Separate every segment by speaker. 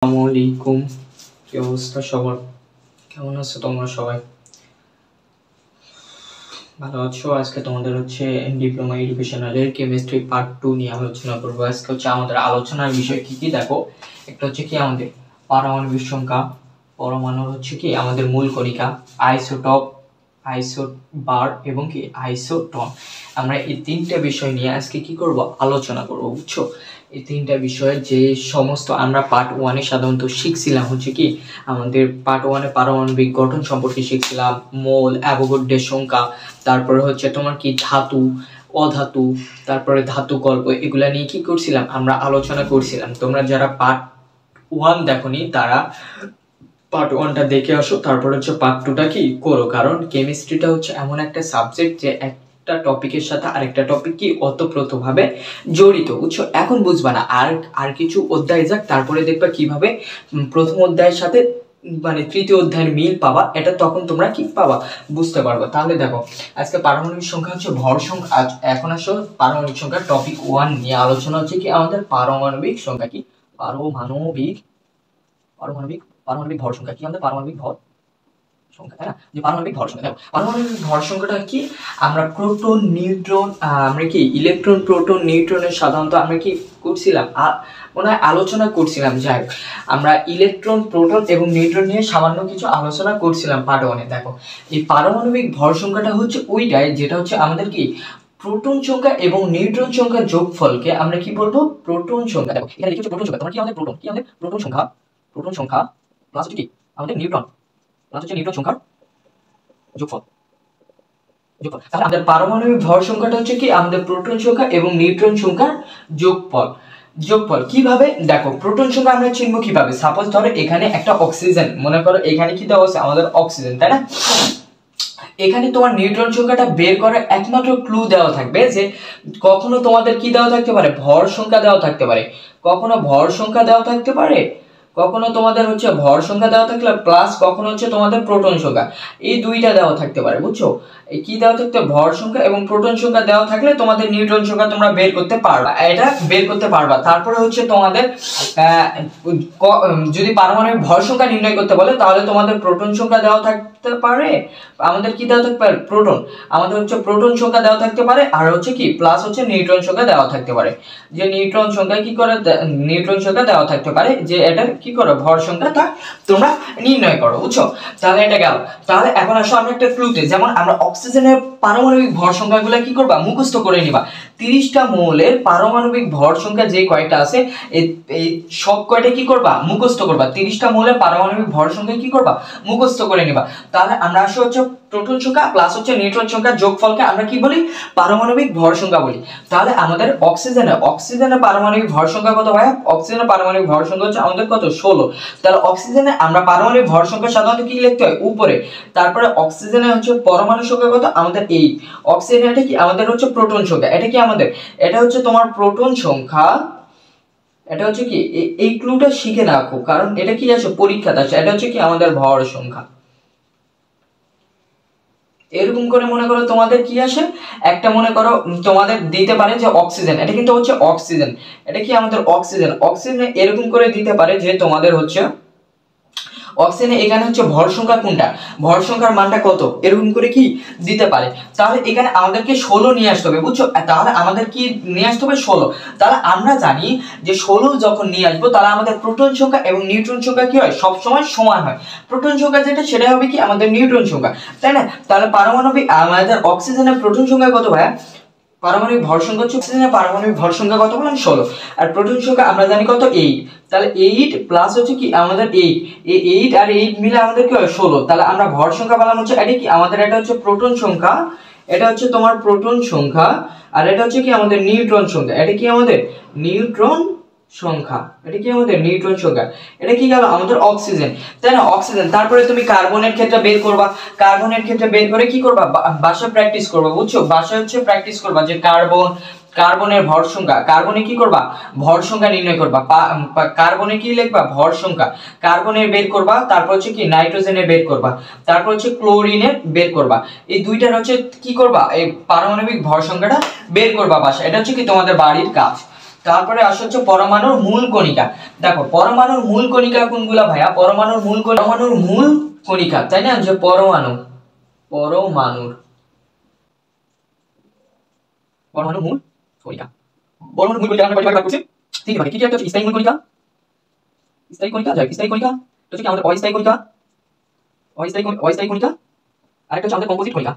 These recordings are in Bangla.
Speaker 1: আসসালামু আলাইকুম। কি অবস্থা সবার? কেমন আছো তোমরা সবাই? ভালো আছো? আজকে তোমাদের ডিপ্লোমা এডুকেশনালের কেমিস্ট্রি পার্ট 2 নিয়ে আলোচনা করবো। আজকে আমাদের আলোচনার বিষয় কি দেখো, একটা আমাদের পারমাণবিক সংখ্যা, পরমাণুর আমাদের মূল কণিকা, আইসোটপ, আইসোবার এবং আইসোটন। আমরা এই তিনটা বিষয় নিয়ে আজকে কি করব, আলোচনা করব। বুঝছো? এই তিনটা বিষয়ের যে সমস্ত আমরা পার্ট 1-এ সাধারণত শিখছিলাম আমাদের পার্ট 1-এ পারমাণবিক গঠন সম্পর্কে শিখছিলাম, মোল, অ্যাভোগাড্রোর সংখ্যা, তারপরে তোমার ধাতু, অধাতু, তারপরে ধাতু কল্প, এগুলা নিয়ে কি করছিলাম, আমরা আলোচনা করছিলাম। তোমরা যারা পার্ট 1 দেখোনি তারা পার্ট 1টা দেখে আসো, তারপর পার্ট 2টা কি করো। কারণ কেমিস্ট্রিটা এমন একটা সাবজেক্ট যে একটা টপিকের সাথে আরেকটা টপিক ওতপ্রোতভাবে জড়িত। বুঝছো? এখন বুঝবা না, আর কিছু অধ্যায় যাক, তারপরে দেখবা কিভাবে প্রথম অধ্যায়ের সাথে তৃতীয় অধ্যায়ের মিল পাবা। এটা তখন তোমরা কি পাবা, বুঝতে পারবে। তাহলে দেখো, আজকে পারমাণবিক সংখ্যা ভর সংখ্যা। এখন আসো পারমাণবিক সংখ্যা টপিক 1 নিয়ে আলোচনা কি আমাদের পারমাণবিক সংখ্যা কি পারমাণবিক পারমাণবিক ভর সংখ্যা কি আমাদের পারমাণবিক ভর সংখ্যা, তাই না? যে পারমাণবিক ভর সংখ্যা, পারমাণবিক ভর সংখ্যাটা কি, আমরা প্রোটন, নিউট্রন, আমরা ইলেকট্রন, প্রোটন, নিউট্রনের সাধারণত আমরা করছিলাম, মনে হয় আলোচনা করছিলাম। যাই আমরা ইলেকট্রন, প্রোটন এবং নিউট্রন নিয়ে সামান্য কিছু আলোচনা করছিলাম পার্ট 1-এ। দেখো, এই পারমাণবিক ভর সংখ্যাটা ওইটাই যেটা আমাদের প্রোটন সংখ্যা এবং নিউট্রন সংখ্যার যোগফলকে আমরা কি বলবো, প্রোটন সংখ্যা। দেখো এখানে লিখি প্রোটন সংখ্যা, তোমার আমাদের প্রোটন সংখ্যা প্লাস কি আমাদের নিউট্রন, প্লাস নিউট্রন সংখ্যার যোগফল। তাহলে আমাদের পারমাণবিক ভর সংখ্যাটা কি আমাদের প্রোটন সংখ্যা এবং নিউট্রন সংখ্যার যোগফল। কিভাবে দেখো, প্রোটন সংখ্যা আমরা চিনব কিভাবে? সাপোজ ধরো এখানে একটা অক্সিজেন, মনে করো এখানে কি দেওয়া আছে, আমাদের অক্সিজেন, তাই না? এখানে তোমার নিউট্রন সংখ্যাটা বের করার একমাত্র ক্লু দেওয়া থাকবে যে কখনো তোমাদের কি দেওয়া থাকতে পারে, ভর সংখ্যা দেওয়া থাকতে পারে, কখনো ভর সংখ্যা দেওয়া থাকতে পারে, কখনো তোমাদের ভর সংখ্যা দেওয়া থাকলে প্লাস কখনো তোমাদের প্রোটন সংখ্যা, এই দুইটা দেওয়া থাকতে পারে। বুঝছো? এই কি দেওয়া থাকতে, ভর সংখ্যা এবং প্রোটন সংখ্যা দেওয়া থাকলে তোমাদের নিউট্রন সংখ্যা তোমরা বের করতে পারবা, এটা বের করতে পারবা। তারপরে তোমাদের যদি পারমাণবিক ভর সংখ্যা নির্ণয় করতে বলে তাহলে তোমাদের প্রোটন সংখ্যা দেওয়া থাকতে পারে, আমাদের কি দেওয়া থাকতে পারে, প্রোটন, আমাদের প্রোটন সংখ্যা দেওয়া থাকতে পারে, আর কি প্লাস নিউট্রন সংখ্যা দেওয়া থাকতে পারে। যে নিউট্রন সংখ্যা কি করে, নিউট্রন সংখ্যা দেওয়া থাকতে পারে, যে এটা কি করো, ভর সংখ্যাটা তোমরা নির্ণয় করো। বুঝছো? তাহলে এটা গেল। তাহলে এখন আসো আমরা একটা ক্লুতে, যেমন আমরা অক্সিজেনের পারমাণবিক ভর সংখ্যাগুলো কি করবা, মুখস্থ করে নিবা। 30টা মৌলের পারমাণবিক ভর সংখ্যা যে কয়টা আছে এই সব কয়টা কি করবা, মুখস্থ করবা। 30টা মৌলের পারমাণবিক ভর সংখ্যা কি করবা, মুখস্থ করে নিবা। তাহলে আমরা আসো প্রোটন সংখ্যা প্লাস নিউট্রন সংখ্যার যোগফলকে আমরা কি বলি, পারমাণবিক ভর সংখ্যা বলি। তাহলে আমাদের অক্সিজেনের পারমাণবিক ভর সংখ্যা কত ভাই? অক্সিজেনের পারমাণবিক ভর সংখ্যা আমাদের কত, 16। তাহলে অক্সিজেনে আমরা পারমাণবিক ভর সংখ্যা সাধারণত কি লিখতে হয়, উপরে। তারপরে অক্সিজেনে পরমাণু সংখ্যা কত, আমাদের 8। অক্সিজেন এটা কি আমাদের প্রোটন সংখ্যা, এটা কি আমাদের, এটা তোমার প্রোটন সংখ্যা। এটা কি এই ক্লুটা শিখে রাখো, কারণ এটা কি আছে, পরীক্ষাতে আছে। এটা কি আমাদের ভর সংখ্যা। এরকম করে মনে করো তোমাদের কি আসে, একটা মনে করো তোমাদের দিতে পারে যে অক্সিজেন, এটা কিন্তু অক্সিজেন, এটা কি আমাদের অক্সিজেন এরকম করে দিতে পারে যে তোমাদের অক্সিজেনে এখানে ভর সংখ্যা কোনটা, ভর সংখ্যার মানটা কত, এরকম করে কি দিতে পারে। তাহলে এখানে আমাদেরকে 16 নিয়ে আসতে হবে। বুঝছো? তাহলে আমাদের কি নিয়ে আসতে হবে, 16। তাহলে আমরা জানি যে 16 যখন নিয়ে আসবো তাহলে আমাদের প্রোটন সংখ্যা এবং নিউট্রন সংখ্যা কি হয়, সব সময় সমান হয়। প্রোটন সংখ্যা যেটা সেটা হবে কি আমাদের নিউট্রন সংখ্যা, তাই না? তাহলে পারমাণবিক আমাদের অক্সিজেনের প্রোটন সংখ্যা কত ভাইয়া, পারমাণবিক ভর সংখ্যা অক্সিজেনের পারমাণবিক ভর সংখ্যা কত, 16। আর প্রোটন সংখ্যা আমরা জানি কত, 8। তাহলে 8 প্লাস কি আমাদের 8, এই 8 আর 8 মিলে আমাদের কি হয়, 16। তাহলে আমরা ভর সংখ্যা পেলাম এটা কি আমাদের, এটা প্রোটন সংখ্যা, এটা তোমার প্রোটন সংখ্যা, আর এটা কি আমাদের নিউট্রন সংখ্যা, এটা কি আমাদের নিউট্রন সংখ্যা, এটা কি আমাদের নিউট্রন সংখ্যা। এটা কি গেল আমাদের অক্সিজেন, তাই না? অক্সিজেন। তারপরে তুমি কার্বনের ক্ষেত্রে বের করবা, কার্বনের ক্ষেত্রে বের করে কি করবা, বাসায় প্র্যাকটিস করবা। বুঝছো? বাসায় প্র্যাকটিস করবা যে কার্বনের ভর সংখ্যা, কার্বনে কি করবা, ভর সংখ্যা নির্ণয় করবা। কার্বনে কি লিখবা, ভর সংখ্যা, কার্বনের বের করবা। তারপর কি নাইট্রোজেনের বের করবা, তারপর ক্লোরিনের বের করবা। এই দুইটার কি করবা, এই পারমাণবিক ভর সংখ্যাটা বের করবা বাসা। এটা কি তোমাদের বাড়ির কাজ। তারপরে আসে হচ্ছে পরমাণুর মূল কণিকা। দেখো পরমাণুর মূল কণিকা কোনগুলা ভাইয়া? পরমাণুর মূল কণিকা, তাই না, যে পরমাণুর মূল কণিকা। পরমাণুর মূল কণিকা আমরা কয়টা ভাগ করছি? তিন ভাগে। কি কি একটা হচ্ছে স্থায়ী মূল কণিকা, স্থায়ী কণিকা এটা হচ্ছে কি আমাদের অস্থায়ী কণিকা, আরেকটা হচ্ছে আমাদের কম্পোজিট কণিকা।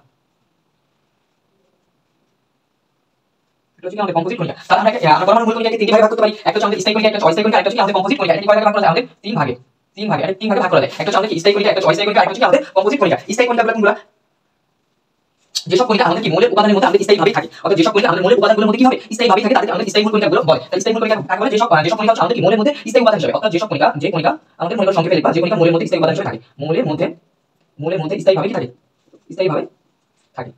Speaker 1: আমাদের কম্পোজিট কণিকা। তাহলে আমরা পরমাণুর মূল কণিকাকে তিনটি ভাগে ভাগ করতে পারি। একটা হচ্ছে আমাদের স্থায়ী কণিকা, একটা অস্থায়ী কণিকা, একটা হচ্ছে আমাদের কম্পোজিট কণিকা। এটা কয় ভাগে ভাগ করা যায়? আমাদের তিন ভাগে। এটা তিন ভাগে ভাগ করা যায়। একটা হচ্ছে আমাদের স্থায়ী কণিকা, একটা হচ্ছে অস্থায়ী কণিকা, একটা হচ্ছে আমাদের কম্পোজিট কণিকা। স্থায়ী কণিকাগুলো কোনগুলো? যেসব কণিকা আমাদের কি মৌলের উপাদানের মধ্যে আমাদের স্থায়ীভাবে থাকে, অর্থাৎ যেসব কণিকা আমাদের মৌলের উপাদানগুলোর মধ্যে কি হবে? স্থায়ীভাবে থাকে, তাদেরকে আমাদের স্থায়ী মূল কণিকাগুলো বলে। তাহলে স্থায়ী মূল কণিকা কাকে বলে? যেসব কণিকা হচ্ছে আমাদের কি মৌলের মধ্যে স্থায়ী উপাদান হিসেবে, অর্থাৎ যে কণিকা আমাদের মনে করো সংক্ষেপে লিখবা, যে কণিকা মৌলের মধ্যে স্থায়ী উপাদান হিসেবে থাকে, মৌলের মধ্যে স্থায়ীভাবে কি থাকে? স্থায়ীভাবে থাকে।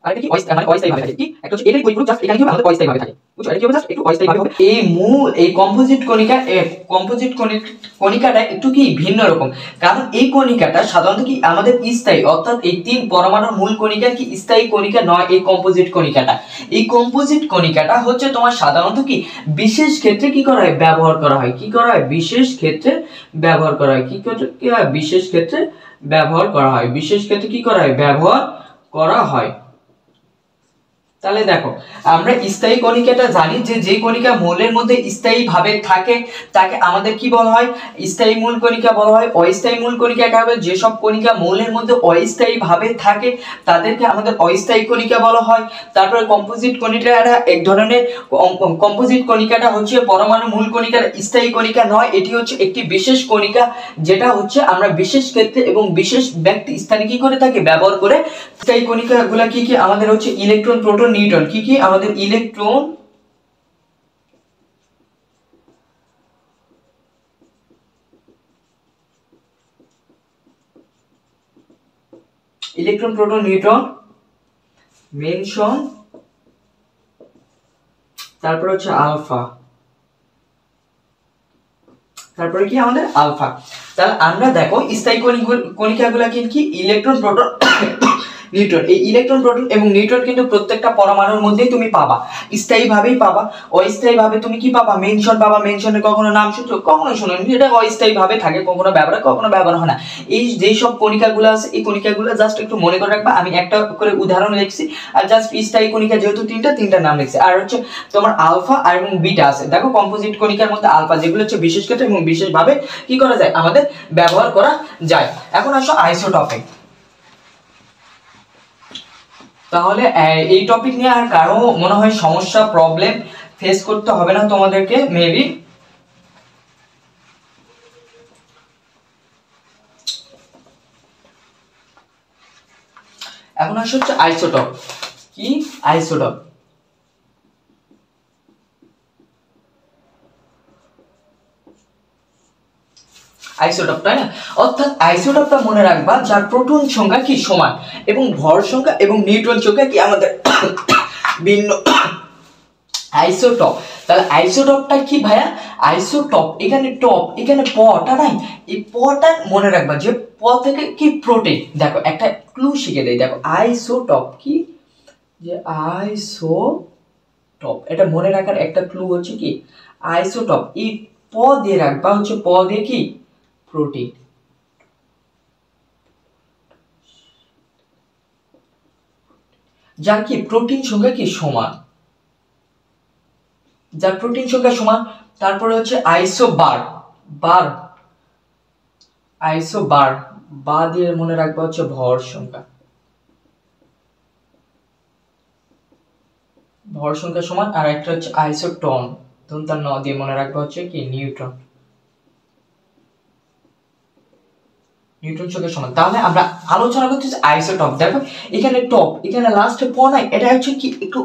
Speaker 1: আর এটা কি মানে অস্থায়ীভাবে থাকে। কি একটা হচ্ছে এটাই ওই গ্রুপ, জাস্ট এখানে কি হবে? আমাদের অস্থায়ীভাবে থাকে। বুঝছো? এটা কি হবে? জাস্ট একটু অস্থায়ীভাবে হবে। এই কম্পোজিট কণিকাটা একটু কি ভিন্ন রকম, কারণ এই কণিকাটা সাধারণত কি আমাদের স্থায়ী, অর্থাৎ এই তিন পরমাণুর মূল কণিকা কি স্থায়ী কণিকা নয়। এই কম্পোজিট কণিকাটা হচ্ছে তোমার সাধারণত কি বিশেষ ক্ষেত্রে কি করা হয়? ব্যবহার করা হয়। কি করা হয়? বিশেষ ক্ষেত্রে ব্যবহার করা হয়। বিশেষ ক্ষেত্রে ব্যবহার করা হয়। বিশেষ ক্ষেত্রে কি করা হয়? ব্যবহার করা হয়। তাহলে দেখো আমরা স্থায়ী কণিকাটা জানি, যে কণিকা মৌলের মধ্যে স্থায়ী ভাবে থাকে তাকে আমাদের কি বলা হয়? স্থায়ী মূল কণিকা বলা হয়। অস্থায়ী মূল কণিকা কাকে বলে? যেসব কণিকা মৌলের মধ্যে অস্থায়ী ভাবে থাকে তাদেরকে আমাদের অস্থায়ী কণিকা বলা হয়। তারপরে কম্পোজিট কণিকাটা এক ধরনের, কম্পোজিট কণিকাটা হচ্ছে পরমাণু মূল কণিকার স্থায়ী কণিকা নয়, এটি হচ্ছে একটি বিশেষ কণিকা, যেটা হচ্ছে আমরা বিশেষ ক্ষেত্রে এবং বিশেষ ব্যক্তি স্থানে কি করে থাকি? ব্যবহার করে। স্থায়ী কণিকাগুলো কি কি আমাদের হচ্ছে ইলেকট্রন, প্রোটন, নিউট্রন। কি কি আমাদের? ইলেকট্রন, প্রোটন, নিউট্রন, মেনশন, তারপর হচ্ছে আলফা, তারপরে কি আমাদের আলফা। তাহলে আমরা দেখো স্থায়ী কণিকাগুলো কি? Electron, proton, neutron. এই ইলেকট্রন, প্রোটন এবং নিউট্রন কিন্তু প্রত্যেকটা পরমাণুর মধ্যেই তুমি পাবা, স্থায়ী ভাবেই পাবা। অস্থায়ী ভাবে তুমি কি পাবা? মেনশন পাবা। মেনশনের কখনো নাম শুনছো? কখনো শুনোনি। এটা অস্থায়ী ভাবে থাকে, কখনো ব্যবহার হয় না। এই যেই সব কণিকাগুলো আছে, এই কণিকাগুলো জাস্ট একটু মনে করে রাখবা। আমি একটা করে উদাহরণ লিখছি, আর জাস্ট স্থায়ী কণিকা যেহেতু তিনটা নাম লিখছি। আর হচ্ছে তোমার আলফা আর এবং বিটা আছে। দেখো কম্পোজিট কণিকার মধ্যে আলফা, যেগুলো হচ্ছে বিশেষ ক্ষেত্রে এবং বিশেষ ভাবে কি করা যায়? আমাদের ব্যবহার করা যায়। এখন আসো আইসোটপে। তাহলে এই টপিক নিয়ে আর কারো মনে হয় সমস্যা, প্রবলেম ফেস করতে হবে না তোমাদেরকে মেবি। এখন আসছে হচ্ছে আইসোটপ। কি? আইসোটপ। আইসোটপ, তাই না? অর্থাৎ আইসোটপটা মনে রাখবা যার প্রোটন সংখ্যা কি সমান এবং ভর সংখ্যা এবং নিউট্রন সংখ্যা কি আমাদের ভিন্ন। আইসোটপ। তাহলে আইসোটপটা কি ভাইয়া? আইসোটপ, এখানে টপ, এখানে পটা নাই, এই পটা মনে রাখবা যে প থেকে কি প্রোটিন। দেখো একটা ক্লু শিখে দেই, দেখো আইসোটপ কি? যে আইসোটপ, এটা মনে রাখার একটা ক্লু হচ্ছে কি আইসোটপ। এই প দিয়ে রাখবা হচ্ছে, প দিয়ে কি? প্রোটিন। যার কি প্রোটিন সংখ্যা কি সমান, যার প্রোটিন সংখ্যা সমান। তারপরে হচ্ছে আইসোবার, আইসোবার বা দিয়ে মনে রাখবা হচ্ছে ভর সংখ্যা, সমান। আর একটা হচ্ছে আইসোটন, তার ন দিয়ে মনে রাখবা হচ্ছে কি নিউট্রন, সংখ্যা সমান। তাহলে আমরা আলোচনা করতেছি আইসোটপ। দেখো এখানে টপ, এখানে লাস্টে প নাই, এটা হচ্ছে কি একটু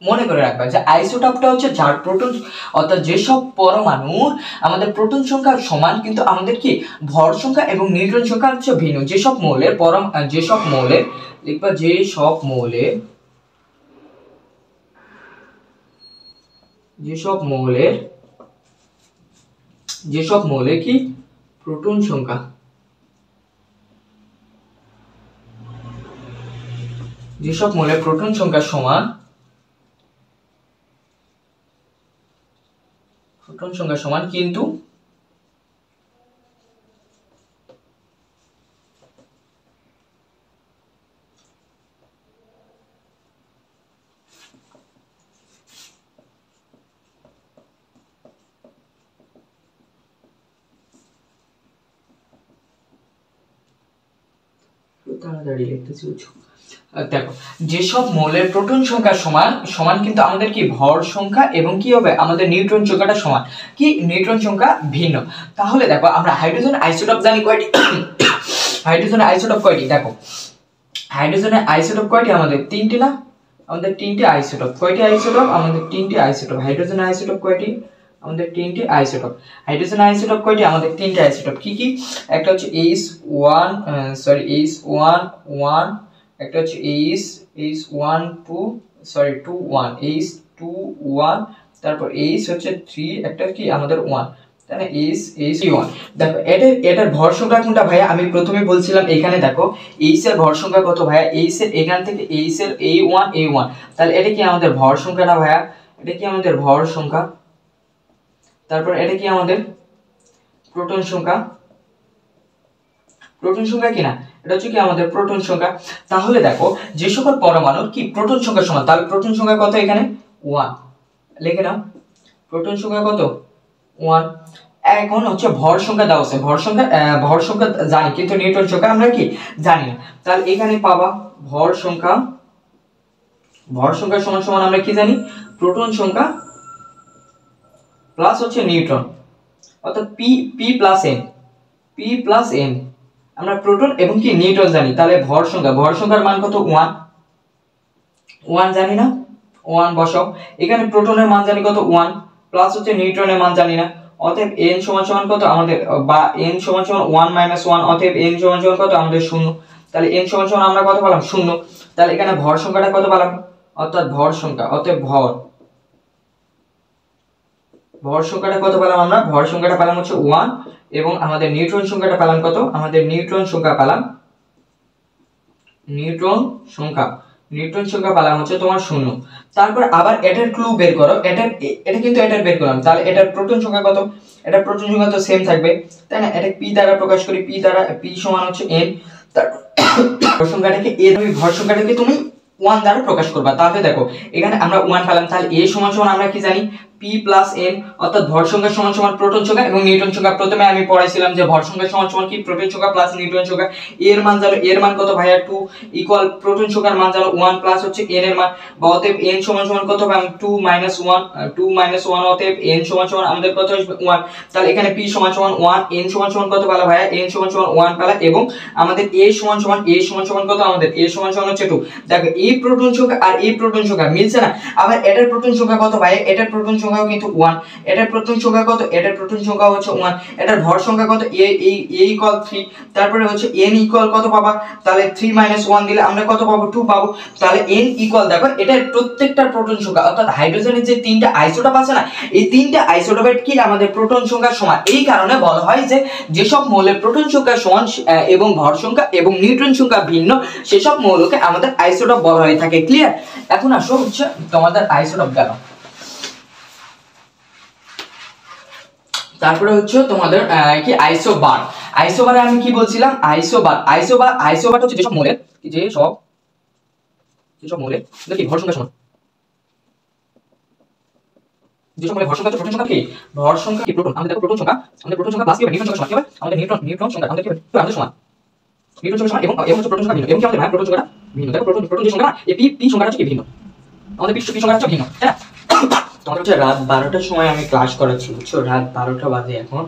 Speaker 1: মনে করে রাখবা যে আইসোটপটা হচ্ছে যার প্রোটন, অর্থাৎ যেসব পরমাণুর আমাদের প্রোটন সংখ্যা সমান কিন্তু আমাদের কি ভর সংখ্যা এবং নিউট্রন সংখ্যা হচ্ছে ভিন্ন। যেসব মৌলের লিখবা, যেসব মৌলের কি প্রোটন সংখ্যা, সমান প্রোটন সংখ্যা সমান কিন্তু তাড়াতাড়ি লিখতেছি। দেখো যেসব মৌলের প্রোটন সংখ্যা সমান সমান কিন্তু আমাদের কি ভর সংখ্যা এবং কি হবে আমাদের নিউট্রন সংখ্যাটা সমান, কি নিউট্রন সংখ্যা ভিন্ন। তাহলে দেখো আমরা হাইড্রোজেন আইসোটোপ জানি কয়টি? হাইড্রোজেনের আইসোটোপ কয়টি? দেখো হাইড্রোজেনের আইসোটোপ কয়টি? আমাদের তিনটি না? আমাদের তিনটি আইসোটোপ। কয়টি আইসোটোপ? আমাদের তিনটি আইসোটোপ। হাইড্রোজেনের আইসোটোপ কয়টি? আমাদের তিনটি আইসোটোপ। হাইড্রোজেনের আইসোটোপ কয়টি? আমাদের তিনটি আইসোটোপ। কি কি? একটা হচ্ছে H1 একটা হচ্ছে H2 তারপর H হচ্ছে 3, একটা কি আমাদের 1, তাই না? H1। দেখো এটার ভর সংখ্যা কোনটা ভাইয়া? আমি প্রথমে বলছিলাম এখানে দেখো H এর ভর সংখ্যা কত ভাইয়া? H এর এখান থেকে H এর A1 তাহলে এটা কি আমাদের ভর সংখ্যা না ভাইয়া? এটা কি আমাদের ভর সংখ্যা? তারপর এটা কি আমাদের প্রোটন সংখ্যা? প্রোটন সংখ্যা কি না? এটা হচ্ছে কি আমাদের প্রোটন সংখ্যা। তাহলে দেখো যে সকল পরমাণুর কি প্রোটন সংখ্যা সমান, তাহলে প্রোটন সংখ্যা কত? এখানে 1 লিখে নাও। প্রোটন সংখ্যা কত? 1। এখন হচ্ছে ভর সংখ্যা দেওয়া আছে। ভর সংখ্যা জানি কিন্তু নিউটন সংখ্যা আমরা কি জানি না। তাহলে এখানে পাবা ভর সংখ্যা সমান সমান আমরা কি জানি? প্রোটন সংখ্যা প্লাস হচ্ছে নিউট্রন, অর্থাৎ পি প্লাস এন। আমরা প্রোটন এবং কি নিউট্রন জানি। তাহলে ভর সংখ্যার মান কত? 1 জানি না? 1 বসাও। এখানে প্রোটনের মান জানি কত? 1 প্লাস হচ্ছে নিউট্রনের মান জানি না। অতএব n সমান সমান কত আমাদের? বা n সমান সমান 1 - 1, অতএব n সমান সমান কত আমাদের? 0। তাহলে n সমান সমান আমরা কত পেলাম? 0। তাহলে এখানে ভর সংখ্যাটা কত পেলাম? অর্থাৎ ভর সংখ্যাটা কত পেলাম আমরা? ভর সংখ্যাটা পেলাম হচ্ছে 1 এবং আমাদের নিউট্রন সংখ্যাটা পেলাম কত? আমাদের নিউট্রন সংখ্যা পেলাম হচ্ছে তোমার 0। তারপর আবার এটার ক্লু বের করো। এটা কিন্তু এটার বের করলাম। তাহলে এটার প্রোটন সংখ্যা কত? এটার প্রোটন সংখ্যা তো সেম থাকবে, তাই না? এটা p দ্বারা প্রকাশ করি। p সমান হচ্ছে n। তারপর ভর সংখ্যাটাকে তুমি 1 দ্বারা প্রকাশ করবা। তাহলে দেখো এখানে আমরা 1 পেলাম। তাহলে a সমান সমান আমরা কি জানি? p প্লাস n, অর্থাৎ ভর সংখ্যা সমান সমান প্রোটন সংখ্যা এবং নিউট্রন সংখ্যা। প্রথমে আমি পড়াইছিলাম যে ভর সংখ্যা সমান সমান কি? প্রোটন সংখ্যা প্লাস নিউট্রন সংখ্যা। এর মান জানো, এর মান কত ভাইয়া? 2 ইকুয়াল প্রোটন সংখ্যার মান জানো 1 প্লাস হচ্ছে n এর মান, বা অতএব n সমান সমান কত হবে? 2 - 1 অতএব n সমান সমান আমাদের কত আসবে? 1। তাহলে এখানে p সমান সমান 1, n সমান সমান কত পেলা ভাইয়া? n সমান সমান 1 পেলা এবং আমাদের a সমান সমান কত? আমাদের a সমান সমান হচ্ছে 2। দেখো এই প্রোটন সংখ্যা আর এই প্রোটন সংখ্যা মিলছে না। আবার এটার প্রোটন সংখ্যা কত ভাইয়া? এটার প্রোটন সংখ্যাও কিন্তু 1। এটার প্রোটন সংখ্যা কত? এটার প্রোটন সংখ্যা হচ্ছে 1। এটার ভর সংখ্যা কত? a equal 3। তারপরে হচ্ছে n ইকুয়াল কত পাবা? তাহলে 3 - 1 দিলে আমরা কত পাবো? 2 পাবো। তাহলে n ইকুয়াল দেখো এটার প্রত্যেকটা প্রোটন সংখ্যা, অর্থাৎ হাইড্রোজেনের যে তিনটা আইসোটোপ আছে না, এই তিনটা আইসোটোপের কি আমাদের প্রোটন সংখ্যা সমান। এই কারণে বলা হয় যে যেসব মৌলের প্রোটন সংখ্যা সমান এবং ভর সংখ্যা এবং নিউট্রন সংখ্যা ভিন্ন সেসব মৌলকে আমাদের আইসোটোপ বলা হয়ে থাকে। ক্লিয়ার? এখন আসো হচ্ছে তোমাদের আইসোটোপ গেল। তারপরে হচ্ছে তোমাদের কি আইসোবারে আমি কি বলছিলাম? আইসোবার হচ্ছে যেসব মৌলের কি ভর সংখ্যা সমান, যেসব মৌলের ভর সংখ্যা প্রোটন সংখ্যা কি? ভর সংখ্যা কি? প্রোটন। আমাদের দেখো প্রোটন সংখ্যা প্লাস কি হবে? নিউট্রন সংখ্যা সমান কি হবে? আমাদের নিউট্রন সংখ্যা আমাদের কি হবে? আমাদের সমান নিউট্রন সংখ্যা সমান এবং হচ্ছে প্রোটন সংখ্যা ভিন্ন এবং কি আমাদের প্রোটন সংখ্যাটা ভিন্ন। দেখো প্রোটন যে সংখ্যা না, এই পি সংখ্যাটা হচ্ছে ভিন্ন, আমাদের পি সংখ্যাটা হচ্ছে ভিন্ন, তাই না? তোমার হচ্ছে রাত 12টার সময় আমি ক্লাস করাচ্ছি, বুঝছো? রাত 12টা বাজে এখন,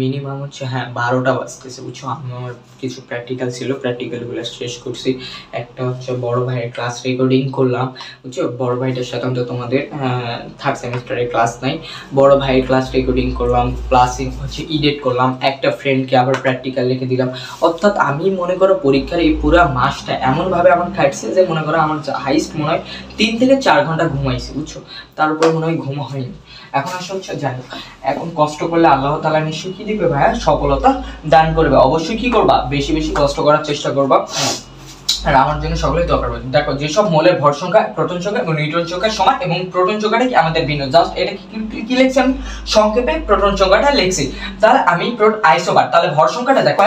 Speaker 1: মিনিমাম হচ্ছে 12টা বাজতেছে, বুঝছো? আমার কিছু প্র্যাকটিক্যাল ছিল, প্র্যাকটিক্যালগুলো শেষ করছি। একটা হচ্ছে বড় ভাইয়ের ক্লাস রেকর্ডিং করলাম, বুঝছো? বড় ভাইটার সাথে তো তোমাদের 3rd সেমিস্টারে ক্লাস নাই, বড় ভাইয়ের ক্লাস রেকর্ডিং করলাম, প্লাস হচ্ছে এডিট করলাম, একটা ফ্রেন্ডকে আবার প্র্যাকটিক্যাল লিখে দিলাম। অর্থাৎ আমি মনে করো পরীক্ষার এই পুরো মাসটা এমনভাবে আমার কাটছে যে মনে করো আমার হাইস্ট মনে হয় 3 থেকে 4 ঘন্টা ঘুমাইছি, বুঝছো? তার উপর মনে হয় ঘুম হয়নি। এখন আসলে হচ্ছে জানি এখন কষ্ট করলে আল্লাহ তাআলা নিশ্চয়ই কি দিবে ভাইয়া? সফলতা দান করবে। অবশ্যই কি করবা? বেশি বেশি কষ্ট করার চেষ্টা করবা। আর আমার জন্য সকলেই দরকার পড়ে। দেখো যেসব মৌলের ভর সংখ্যা, প্রোটন সংখ্যা এবং নিউট্রন সংখ্যা সমান এবং প্রোটন সংখ্যাটা কি আমাদের ভিন্ন, জাস্ট এটা কি লিখছি আমি সংক্ষেপে প্রোটন সংখ্যাটা লিখছি। তাহলে আমি আইসোবার, তাহলে ভর সংখ্যাটা দেখো,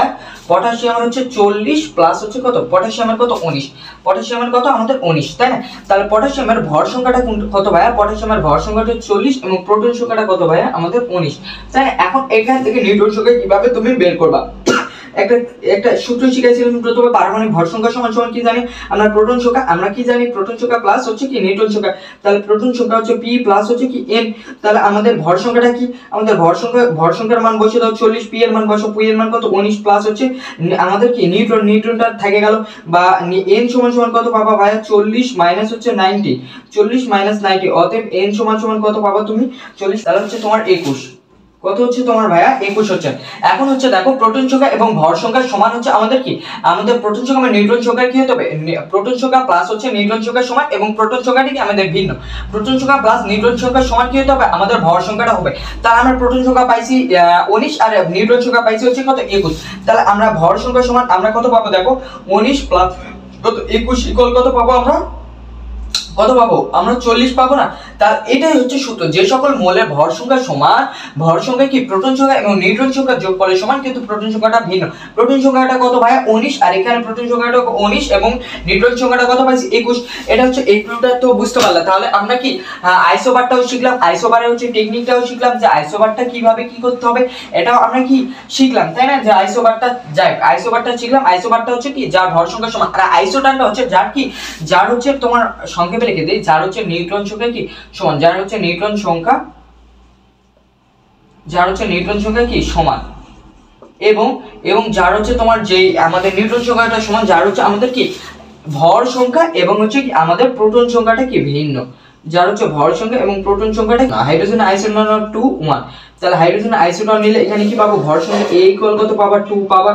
Speaker 1: পটাশিয়ামের হচ্ছে 40 প্লাস হচ্ছে কত, পটাশিয়ামের কত 19, পটাশিয়ামের কত আমাদের 19, তাই না? তাহলে পটাশিয়ামের ভর সংখ্যাটা কত ভাইয়া, পটাশিয়ামের ভর সংখ্যাটা 40 এবং প্রোটন সংখ্যাটা কত ভাইয়া আমাদের 19, তাই না? এখন এখান থেকে নিউট্রন সংখ্যা কিভাবে তুমি বের করবা, একটা সূত্র শিখাইছিলাম প্রথমে, পারমাণবিক ভর সংখ্যা সমান সমান কি জানি আমরা প্রোটন সংখ্যা, আমরা কি জানি প্রোটন সংখ্যা প্লাস হচ্ছে কি নিউট্রন সংখ্যা, তাহলে প্রোটন সংখ্যা হচ্ছে p প্লাস হচ্ছে কি n, তাহলে আমাদের ভর সংখ্যাটা কি, আমাদের ভর সংখ্যার মান বসে দাও 40, p এর মান বসো, p এর মান কত 19 প্লাস হচ্ছে আমাদের কি নিউট্রনটা থেকে গেল, বা n সমান সমান কত পাবা ভাইয়া 40 মাইনাস হচ্ছে 90, 40 মাইনাস 90, অতএব n সমান সমান কত পাবা তুমি 40, তাহলে হচ্ছে তোমার 21, কত হচ্ছে তোমার ভাইয়া 21 হচ্ছে। এখন হচ্ছে দেখো প্রোটন সংখ্যা এবং ভর সংখ্যা সমান হচ্ছে আমাদের কি, আমাদের প্রোটন সংখ্যা এবং নিউট্রন সংখ্যা কি হতে হবে, প্রোটন সংখ্যা প্লাস হচ্ছে নিউট্রন সংখ্যা সমান এবং প্রোটন সংখ্যাটি কি আমাদের ভিন্ন, প্রোটন সংখ্যা প্লাস নিউট্রন সংখ্যা সমান কি হতে হবে আমাদের ভর সংখ্যাটা হবে। তাহলে আমরা প্রোটন সংখ্যা পাইছি 19 আর নিউট্রন সংখ্যা পাইছি হচ্ছে কত 21, তাহলে আমরা ভর সংখ্যা সমান আমরা কত পাবো দেখো 19 প্লাস কত 21 ইকুয়াল কত পাবো আমরা, কত পাবো আমরা 40 পাবো না। তার এটাই হচ্ছে সূত্র, যে সকল মৌলের ভর সংখ্যা সমান, ভর সংখ্যা কি প্রোটন সংখ্যা এবং নিউট্রন সংখ্যা যোগফলের সমান কিন্তু প্রোটন সংখ্যাটা ভিন্ন, প্রোটন সংখ্যাটা কত ভাই 19 আর এখানে প্রোটন সংখ্যাটা 19 এবং নিউট্রন সংখ্যাটা কত পাইছি 21, এটা হচ্ছে এই ক্লুটা তো বুঝতে পারলা। তাহলে আমরা কি আইসোবারটাও শিখলাম, আইসোবারের হচ্ছে টেকনিকটাও শিখলাম যে আইসোবারটা কিভাবে কি করতে হবে এটাও আমরা কি শিখলাম, তাই না? যে আইসোবারটা আইসোবারটা শিখলাম, আইসোবারটা হচ্ছে কি যার ভর সংখ্যা সমান, আর আইসোটানটা হচ্ছে যার কি, যার হচ্ছে তোমার সংক্ষেপে লিখে দেই, যার হচ্ছে নিউট্রন সংখ্যা কি সমান, যার হচ্ছে নিউট্রন সংখ্যা, যার হচ্ছে নিউট্রন সংখ্যা কি সমান, এবং যার হচ্ছে তোমার যে আমাদের নিউট্রন সংখ্যাটা সমান, যার হচ্ছে আমাদের কি ভর সংখ্যা এবং হচ্ছে কি আমাদের প্রোটন সংখ্যাটা কি ভিন্ন, যার হচ্ছে ভর সংখ্যা এবং প্রোটন সংখ্যাটা হাইড্রোজেন আইসোটোন 2 1, তাহলে হাইড্রোজেন আইসোটোন নিলে এখানে কি পাবো ভর সংখ্যা a ইকুয়াল কত পাবা 2 পাবা,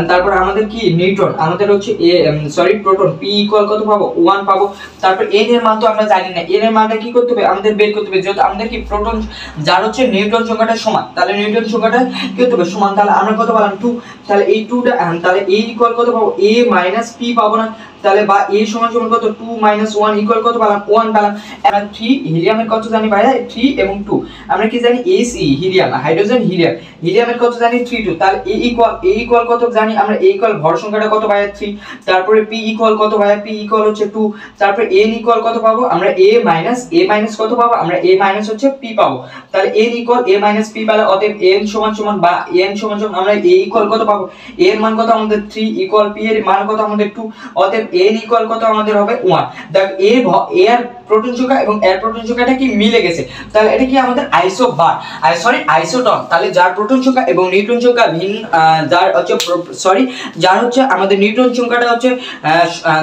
Speaker 1: তারপর আমাদের কি নিউট্রন আমাদের হচ্ছে প্রোটন p ইকুয়াল কত পাবো 1 পাবো, তারপর n এর মান তো আমরা জানি না, n এর মানটা কি করতে হবে আমাদের বের করতে হবে, যেহেতু আমাদের কি প্রোটন যার হচ্ছে নিউট্রন সংখ্যাটা সমান, তাহলে নিউট্রন সংখ্যাটা কি করতে হবে সমান, তাহলে আমরা কত পেলাম 2, তাহলে এই 2টা তাহলে a ইকুয়াল কত পাবো a মাইনাস p পাবো না, তাহলে বা a সমান সমান কত 2 মাইনাস 1 ইকুয়াল কত পেলাম 1 পেলাম। আমরা 3 হিলিয়ামের কত জানি ভাইয়া 3 এবং 2, আমরা কি জানি He হিলিয়াম, হাইড্রোজেন হিলিয়াম, হিলিয়ামের কত জানি 3 2, তাহলে a ইকুয়াল কত জানি আমরা, a ইকুয়াল ভর সংখ্যাটা কত ভাইয়া 3, তারপরে p ইকুয়াল কত ভাইয়া p ইকুয়াল হচ্ছে 2, তারপরে n ইকুয়াল কত পাবো আমরা a মাইনাস কত পাবো আমরা a মাইনাস হচ্ছে p পাবো, তাহলে n equal a minus p পেলে অতএব n সমান সমান বা n সমান সমান আমরা a ইকুয়াল কত পাবো, a এর মান কত আমাদের 3 ইকুয়াল p এর মান কত আমাদের 2, অতএব n ইকুয়াল কত আমাদের হবে 1। দেখ a এর প্রোটন সংখ্যা এবং এর প্রোটন সংখ্যাটা কি মিলে গেছে, তাহলে এটা কি আমাদের আইসোবার আইসোটন, তাহলে যার প্রোটন সংখ্যা এবং নিউট্রন সংখ্যা ভিন্ন, যার হচ্ছে যার হচ্ছে আমাদের নিউট্রন সংখ্যাটা হচ্ছে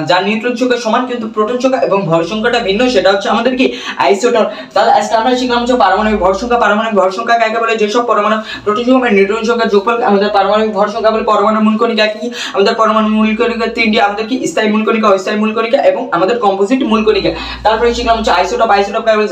Speaker 1: যার নিউট্রন সংখ্যা সমান কিন্তু প্রোটন সংখ্যা এবং ভর সংখ্যাটা ভিন্ন, সেটা হচ্ছে আমাদের কি আইসোটন। তাহলে আজকে আমরা শিখলাম হচ্ছে পারমাণবিক ভর সংখ্যা, পারমাণবিক ভর সংখ্যা কাকে বলে, যেসব পরমাণু প্রোটন সংখ্যা এবং নিউট্রন সংখ্যা যোগফল আমাদের পারমাণবিক ভর সংখ্যা বলে। পরমাণু মূল কণিকা কি, আমাদের পরমাণু মূল কণিকা তিনটি, আমাদের কি স্থায়ী মূল কণিকা, অস্থায়ী মূল কণিকা এবং আমাদের কম্পোজিট মূল কণিকা। তারপরে শিখলাম হচ্ছে আইসোটোপ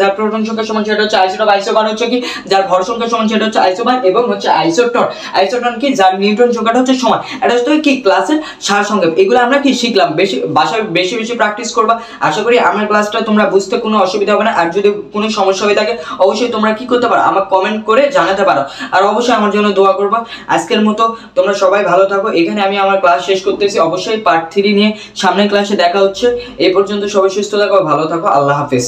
Speaker 1: যার প্রোটন সংখ্যা সমান সেটা হচ্ছে আইসোটোপ, আইসোবার হচ্ছে কি যার ভর সংখ্যা সমান সেটা হচ্ছে আইসোবার, এবং হচ্ছে আইসোটন কি যার নিউট্রন সংখ্যাটা হচ্ছে সমান। এটা হচ্ছে কি ক্লাসের সারসংক্ষেপ, এগুলো আমরা কি শিখলাম, বাসায় বেশি প্র্যাকটিস করবা। আশা করি আমার ক্লাসটা তোমরা বুঝতে কোনো অসুবিধা হবে না, আর যদি কোনো সমস্যা হয়ে থাকে অবশ্যই তোমরা কি করতে পারো আমাকে কমেন্ট করে জানাতে পারো, আর অবশ্যই আমার জন্য দোয়া করবা। আজকের মতো তোমরা সবাই ভালো থাকো, এখানে আমি আমার ক্লাস শেষ করতেছি। অবশ্যই পার্ট 3 নিয়ে সামনের ক্লাসে দেখা হচ্ছে। এই পর্যন্ত সবাই সুস্থ থাকো, ভালো থাকো, আল্লাহ হাফেজ।